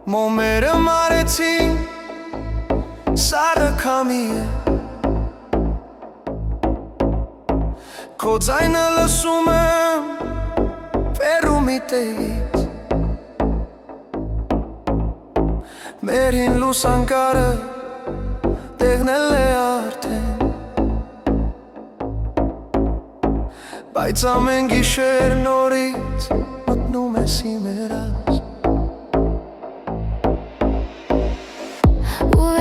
Մոմերը մարեցին սարը քամի է Քո ձայնը լսում եմ վերումի տեղից Մեր հին լուսանկարը տեղնել է արդեն Բայց ամեն գիշեր նորից մտնում ես իմ երազ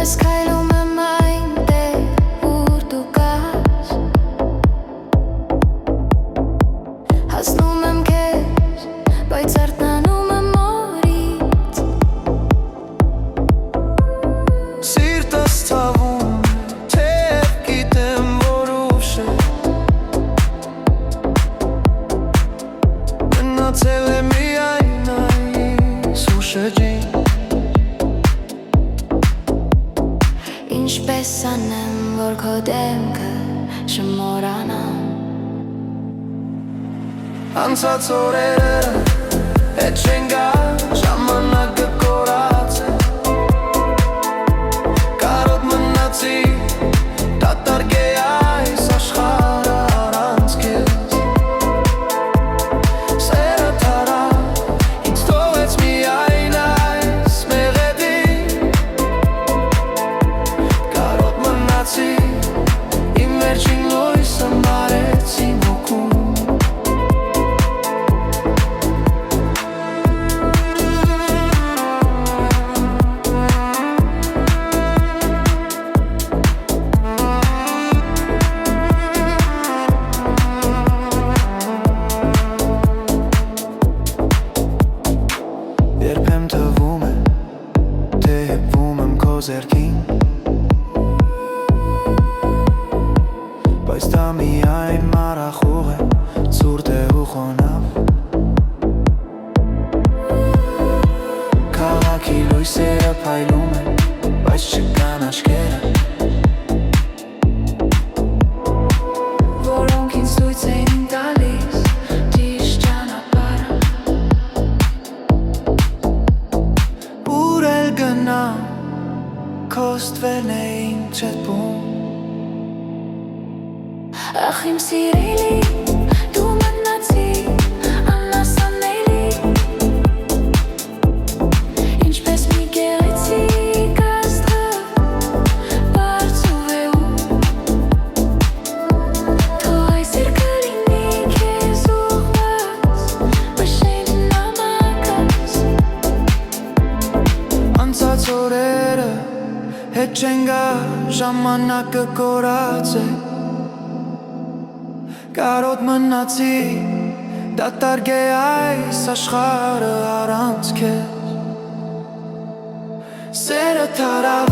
Ես քայլում եմ այնտեղ, ուր դու կաս Հասնում եմ քեզ, բայց արթնանում եմ նորից Սիրտս ցավում է, թեև գիտեմ, որ ուշ է Մնացել է միայն այս հուշեջին Ինչպես անեմ, որ քո դեմքը չմոռանամ Անցած օրերը հետ չեն գա ժամանակը կորած է Կարոտ մնացի դատարկ է այս աշխարհը առանց քեզ Սերը թարավ ինձ թողեց միայն այս մեղեդին Կարոտ մնացի իմ վերջին լույսը մարեց իմ հոգում Երբեմ թվում է, թե հպվում եմ քո ձեռքին Բայց դա միայն մարախուղ է, ցուրտ է ու խոնավ Քաղաքի լույսերը փայլում են, բայց չկան աչքերը Որոնք ինձ ցույց էին տալիս ճիշտ ճանապարհը Ուր էլ գնամ, քո ստվերն էին չեթվում Ախ իմ սիրելի, դու մնացիր անասանելի Ինչպես մի գեղեցիկ աստղ, բարձ ու վեհում Թող այս երգը լինի քեզ ուղղված, մշել նամակս Անցած օրերը հետ չեն գա ժամանակը կորած է Կարոտ մնացի դատարկ է այս աշխարհը առանց քեզ Սերը թարավ